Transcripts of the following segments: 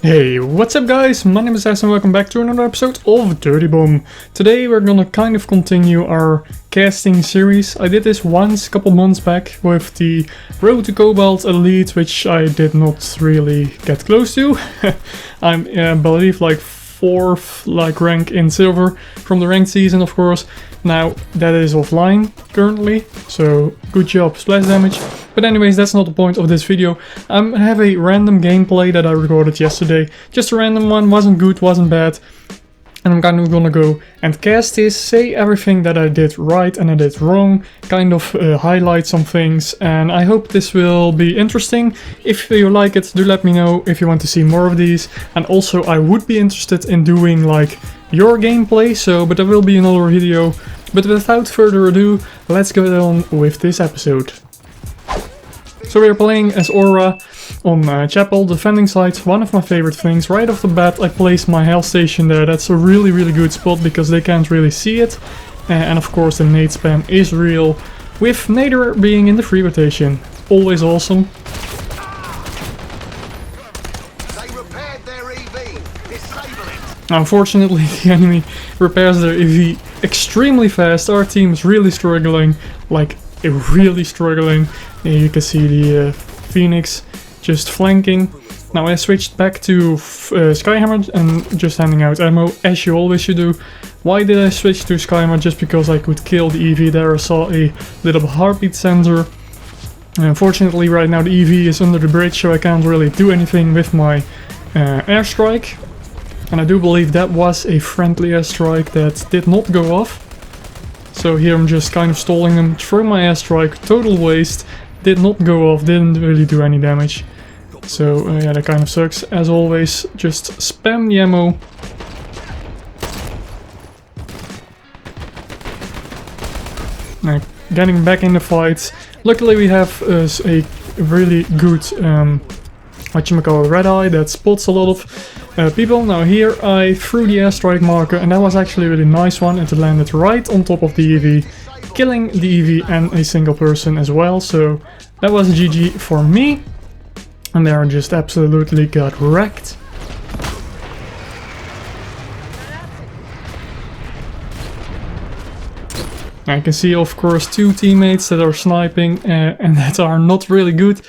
Hey, what's up guys? My name is As and welcome back to another episode of Dirty Bomb. Today we're gonna kind of continue our casting series. I did this once a couple months back with the Road to Cobalt Elite, which I did not really get close to. I'm believe like 4th rank in silver from the ranked season, of course. Now that is offline currently, so good job splash damage. But anyways, that's not the point of this video. I have a random gameplay that I recorded yesterday. Just a random one, wasn't good, wasn't bad. And I'm kind of gonna go and cast this, say everything that I did right and I did wrong, kind of highlight some things, and I hope this will be interesting. If you like it, do let me know if you want to see more of these. And also I would be interested in doing like your gameplay, but there will be another video. But without further ado, let's go on with this episode. So we are playing as Aura on Chapel, defending side, one of my favorite things. Right off the bat I placed my health station there. That's a really good spot because they can't really see it. And of course the nade spam is real, with Nader being in the free rotation. Always awesome. They repaired their EV. Disable it. Unfortunately the enemy repairs their EV extremely fast. Our team is really struggling, like really struggling. You can see the Phoenix just flanking. Now I switched back to Skyhammer and just handing out ammo, as you always should do. Why did I switch to Skyhammer? Just because I could kill the EV there. I saw a little heartbeat sensor. Unfortunately right now the EV is under the bridge, so I can't really do anything with my airstrike. And I do believe that was a friendly airstrike that did not go off. So here I'm just kind of stalling them, throw my airstrike, total waste, did not go off, didn't really do any damage. So yeah, that kind of sucks. As always, just spam the ammo. Getting back in the fight. Luckily we have a really good, red eye that spots a lot of people. Now here I threw the airstrike marker and that was actually a really nice one. It landed right on top of the EV, killing the EV and a single person as well. So that was GG for me. And there I just absolutely got wrecked. I can see of course two teammates that are sniping and that are not really good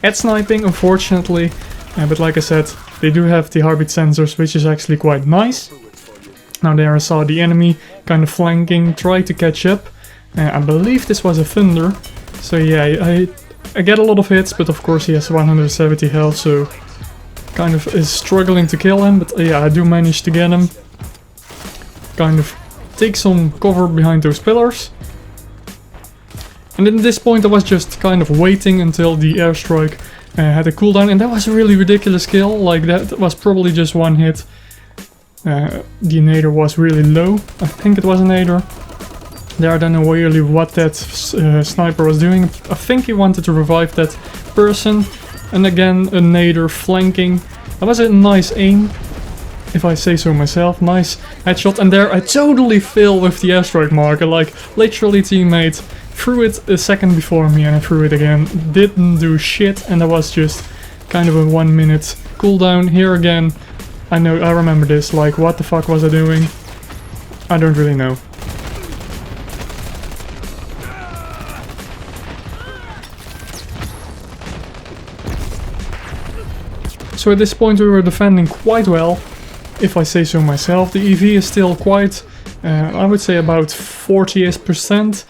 at sniping, unfortunately. But like I said, they do have the heartbeat sensors, which is actually quite nice. Now there I saw the enemy kind of flanking, try to catch up. I believe this was a Thunder. So yeah, I get a lot of hits, but of course he has 170 health, so kind of is struggling to kill him. But yeah, I do manage to get him. Kind of take some cover behind those pillars. And at this point I was just kind of waiting until the airstrike had a cooldown, and that was a really ridiculous kill. Like that was probably just one hit. The nader was really low. I think it was a nader. There I don't know really what that sniper was doing. I think he wanted to revive that person. And again a nader flanking. That was a nice aim, if I say so myself. Nice headshot, and there I totally fail with the airstrike marker. Like literally teammate threw it a second before me and I threw it again. Didn't do shit, and that was just kind of a 1 minute cooldown. Here again, I remember this, like what the fuck was I doing? I don't really know. So at this point we were defending quite well, if I say so myself. The EV is still quite, I would say about 40%.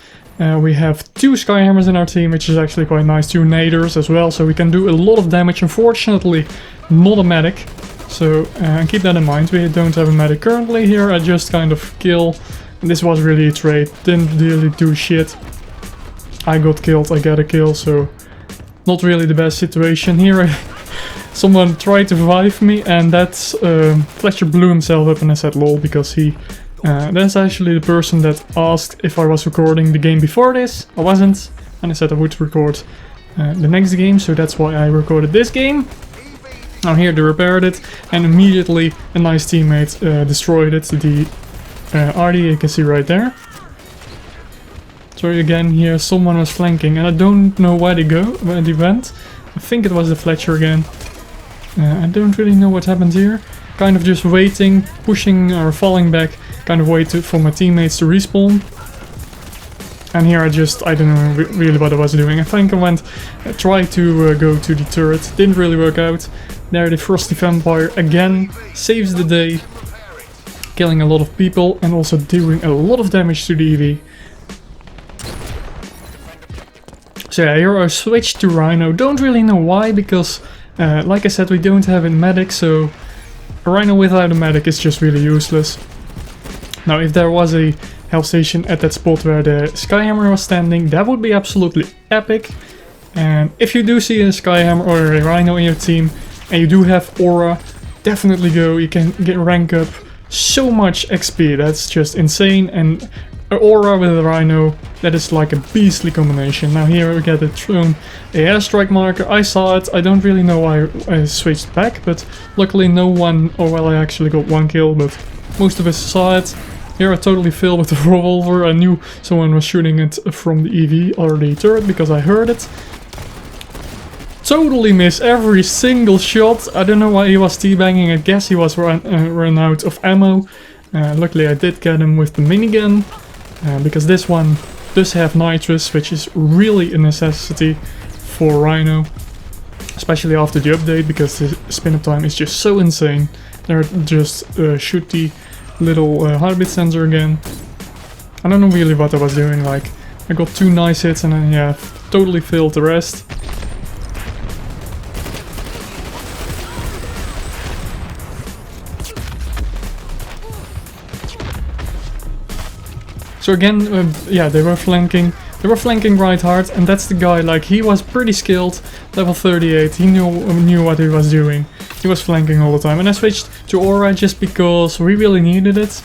We have 2 Skyhammers in our team, which is actually quite nice, 2 naders as well, so we can do a lot of damage. Unfortunately, not a medic, so keep that in mind. We don't have a medic currently here. I just kind of kill. This was really a trade, didn't really do shit. I got killed, I got a kill, so not really the best situation here. Someone tried to revive me, and that's Fletcher blew himself up, and I said lol, because that's actually the person that asked if I was recording the game before this. I wasn't, and I said I would record the next game, so that's why I recorded this game. Now here they repaired it, and immediately a nice teammate destroyed it. The RD you can see right there. So again here someone was flanking, and I don't know where they went. I think it was the Fletcher again. I don't really know what happened here. Kind of just waiting, pushing or falling back, kind of wait for my teammates to respawn. And here I don't know really what I was doing. I think I tried to go to the turret, didn't really work out. There the Frosty Vampire again saves the day, killing a lot of people and also doing a lot of damage to the EV. So yeah, here I switched to Rhino. Don't really know why, because like I said, we don't have a medic, so a Rhino without a medic is just really useless. Now if there was a health station at that spot where the Skyhammer was standing, that would be absolutely epic. And if you do see a Skyhammer or a Rhino in your team and you do have Aura, definitely go. You can rank up so much XP, that's just insane. And an Aura with a Rhino, that is like a beastly combination. Now here we get thrown a airstrike marker. I saw it, I don't really know why I switched back, but luckily no one, or well, I actually got one kill, but most of us saw it. Here I totally failed with the revolver. I knew someone was shooting it from the EV or the turret because I heard it. Totally miss every single shot. I don't know why he was teabagging. I guess he was run out of ammo. Luckily I did get him with the minigun. Because this one does have nitrous, which is really a necessity for Rhino. Especially after the update, because the spin-up time is just so insane. There just shoot the little heartbeat sensor again. I don't know really what I was doing, like I got 2 nice hits and then yeah, totally failed the rest. So again, yeah, they were flanking right hard, and that's the guy, like he was pretty skilled, level 38, he knew what he was doing. He was flanking all the time, and I switched to Aura just because we really needed it,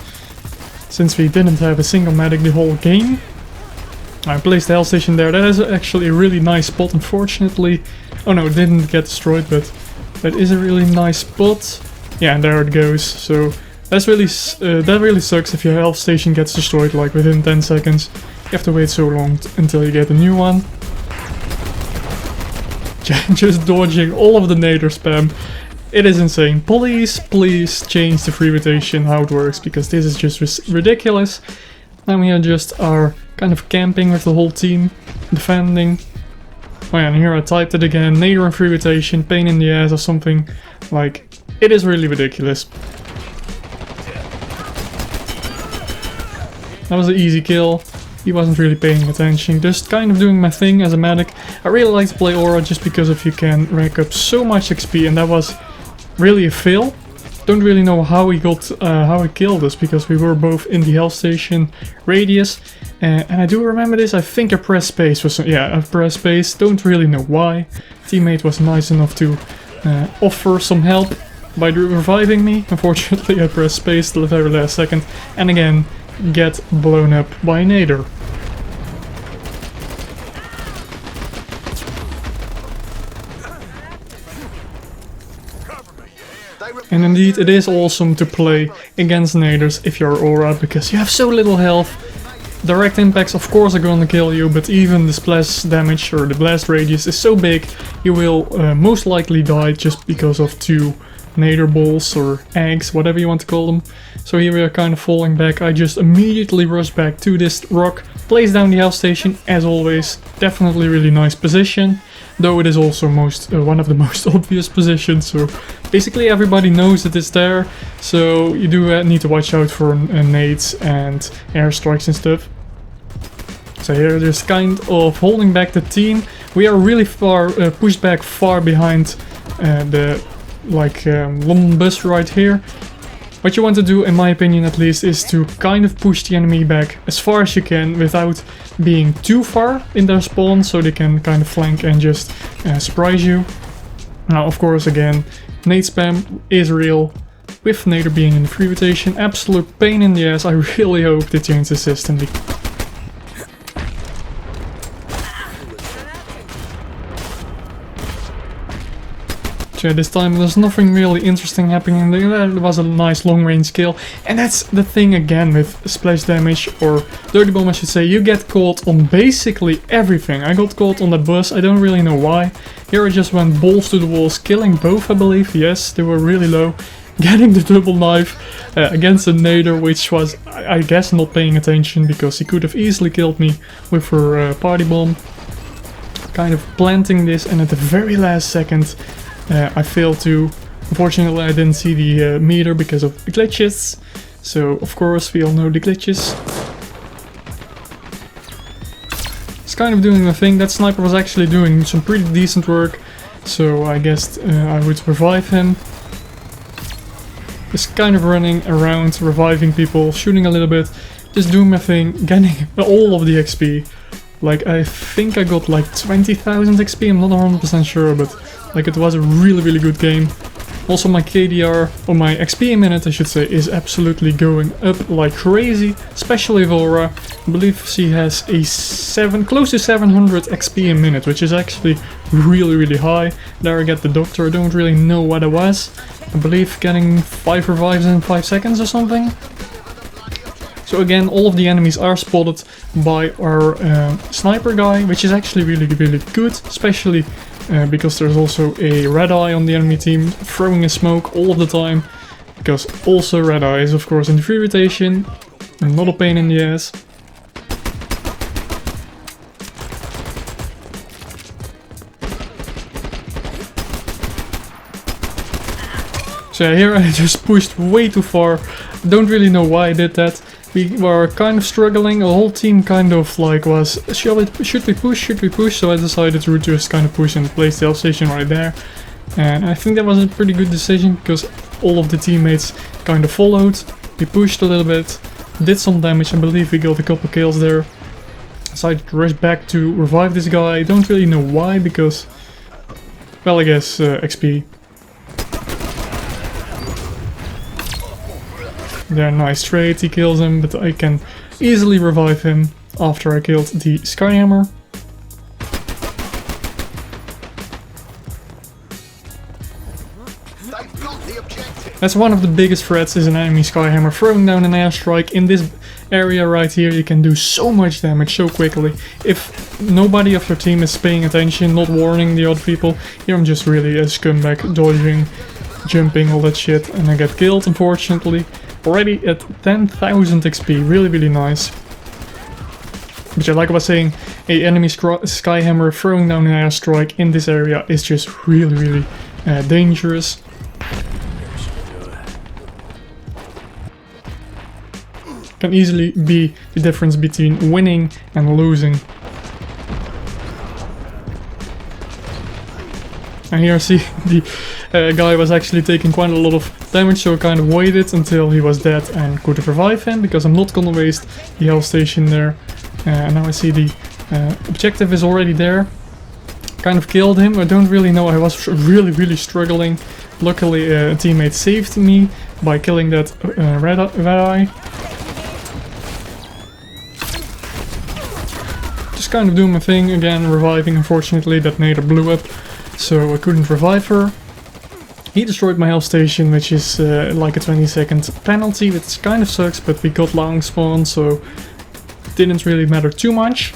since we didn't have a single medic the whole game. I placed the health station there. That is actually a really nice spot, unfortunately. Oh no, it didn't get destroyed, but that is a really nice spot. Yeah, and there it goes. So that's really that really sucks if your health station gets destroyed like within 10 seconds. You have to wait so long until you get a new one. Just dodging all of the nader spam. It is insane. Please change the free rotation, how it works, because this is just ridiculous. Now we are just kind of camping with the whole team, defending. Oh yeah, and here I typed it again, nader and free rotation, pain in the ass or something. Like, it is really ridiculous. That was an easy kill. He wasn't really paying attention, just kind of doing my thing as a medic. I really like to play Aura just because if you can rack up so much XP, and that was really a fail. Don't really know how he killed us, because we were both in the health station radius. And I do remember this, I think I pressed space. I pressed space, don't really know why. Teammate was nice enough to offer some help by reviving me. Unfortunately I pressed space till the very last second, and again get blown up by nader. And indeed, it is awesome to play against naders if you're Aura, because you have so little health. Direct impacts of course are gonna kill you, but even the splash damage or the blast radius is so big, you will most likely die just because of 2 nader balls or eggs, whatever you want to call them. So here we are kind of falling back. I just immediately rush back to this rock, place down the health station as always. Definitely really nice position, though it is also one of the most obvious positions. So basically everybody knows that it's there, so you do need to watch out for nades and airstrikes and stuff. So here just kind of holding back the team. We are really far pushed back far behind the London bus right here. What you want to do, in my opinion at least, is to kind of push the enemy back as far as you can without being too far in their spawn, so they can kind of flank and just surprise you. Now of course again, nade spam is real, with nader being in the free rotation. Absolute pain in the ass. I really hope they change the system. So yeah, this time there's nothing really interesting happening. There was a nice long range kill. And that's the thing again with splash damage, or dirty bomb I should say. You get caught on basically everything. I got caught on the bus, I don't really know why. Here I just went balls to the walls, killing both I believe. Yes, they were really low. Getting the double knife against a nader, which was, I guess, not paying attention because he could have easily killed me with her party bomb. Kind of planting this, and at the very last second I failed to. Unfortunately I didn't see the meter because of the glitches. So of course we all know the glitches. It's kind of doing the thing. That sniper was actually doing some pretty decent work. So I guessed I would revive him. Just kind of running around, reviving people, shooting a little bit, just doing my thing, getting all of the XP. Like I think I got like 20,000 XP, I'm not 100% sure, but like it was a really good game. Also my KDR, or my XP a minute I should say, is absolutely going up like crazy, especially Vora. I believe she has a close to 700 XP a minute, which is actually really high. There I get the doctor, I don't really know what it was. I believe getting 5 revives in 5 seconds or something. So again, all of the enemies are spotted by our sniper guy, which is actually really good, especially because there's also a red eye on the enemy team throwing a smoke all of the time, because also red eye is of course in free rotation and not a pain in the ass. So yeah, here I just pushed way too far. Don't really know why I did that. We were kind of struggling, the whole team kind of like was, should we push, so I decided to just kind of push and place the health station right there. And I think that was a pretty good decision, because all of the teammates kind of followed. We pushed a little bit, did some damage, I believe we got a couple kills there. Decided to rush back to revive this guy, I don't really know why, because, well I guess XP. There, nice trade, he kills him, but I can easily revive him after I killed the Skyhammer. That's one of the biggest threats, is an enemy Skyhammer throwing down an airstrike. In this area right here you can do so much damage so quickly. If nobody of your team is paying attention, not warning the other people, here I'm just really a scumbag, dodging, jumping, all that shit, and I get killed unfortunately. Already at 10,000 XP, really nice. But yeah, like I was saying, a enemy Skyhammer throwing down an airstrike in this area is just really dangerous. Can easily be the difference between winning and losing. And here I see the guy was actually taking quite a lot of damage, so I kind of waited until he was dead and could revive him, because I'm not gonna waste the health station there. And now I see the objective is already there. Kind of killed him, I don't really know, I was really struggling. Luckily a teammate saved me by killing that red eye. Just kind of doing my thing again, reviving. Unfortunately that nader blew up, so I couldn't revive her. He destroyed my health station, which is like a 20-second penalty, which kind of sucks, but we got long spawn, so it didn't really matter too much.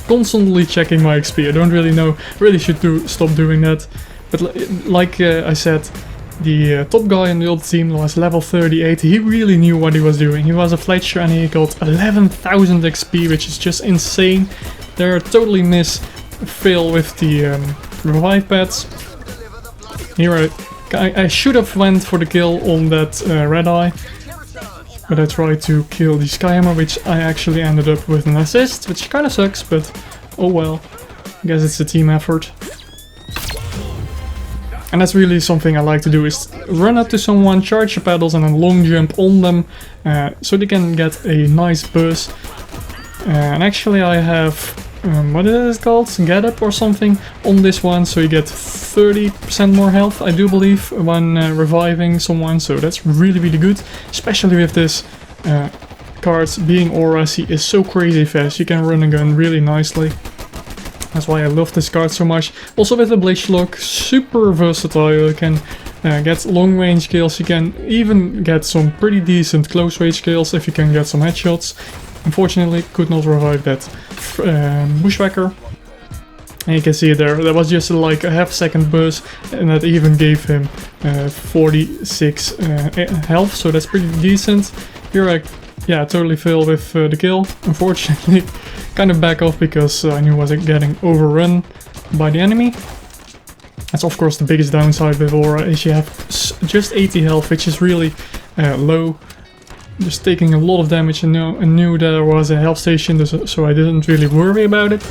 Constantly checking my XP, I don't really know, really should stop doing that. But like I said, the top guy on the old team was level 38, he really knew what he was doing. He was a Fletcher and he got 11,000 XP, which is just insane. They're totally fail with the revive pads. Here I should have went for the kill on that red eye, but I tried to kill the Skyhammer, which I actually ended up with an assist, which kind of sucks, but oh well, I guess it's a team effort. And that's really something I like to do, is run up to someone, charge the pedals and then long jump on them, so they can get a nice buzz. And actually I have, what is it called? Get up or something on this one, so you get 30% more health, I do believe, when reviving someone, so that's really good, especially with this card being Aura. He is so crazy fast, you can run a gun really nicely. That's why I love this card so much. Also with the Blade Schlock, super versatile. You can get long range kills, you can even get some pretty decent close range kills if you can get some headshots. Unfortunately, could not revive that Bushwhacker. And you can see it there, that was just like a half-second burst, and that even gave him 46 health, so that's pretty decent. Here I totally failed with the kill, unfortunately. Kind of back off because I knew I was getting overrun by the enemy. That's of course the biggest downside with Aura, is you have just 80 health, which is really low. Just taking a lot of damage, and I knew there was a health station, so I didn't really worry about it.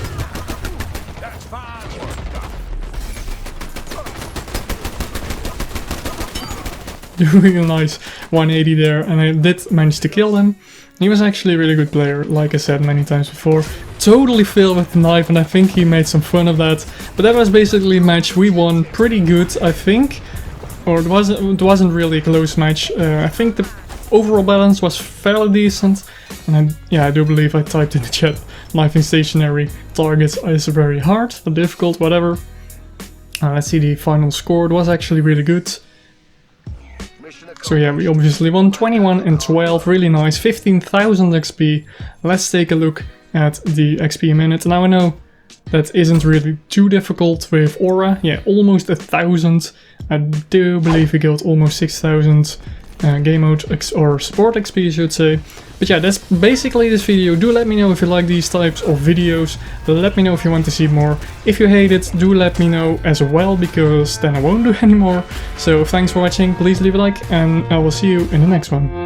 Doing a nice 180 there, and I did manage to kill him. He was actually a really good player, like I said many times before. Totally failed with the knife, and I think he made some fun of that. But that was basically a match we won pretty good, I think. Or it wasn't really a close match. I think the overall balance was fairly decent. And I do believe I typed in the chat, knifing stationary targets is very hard, or difficult, whatever. Let's see the final score. It was actually really good. So yeah, we obviously won 21 and 12, really nice, 15,000 XP. Let's take a look at the XP a minute. Now I know that isn't really too difficult with Aura. Yeah, almost 1,000. I do believe we got almost 6,000 game mode or support XP, I should say. But yeah, that's basically this video. Do let me know if you like these types of videos. Let me know if you want to see more. If you hate it, do let me know as well, because then I won't do any more. So thanks for watching, please leave a like, and I will see you in the next one.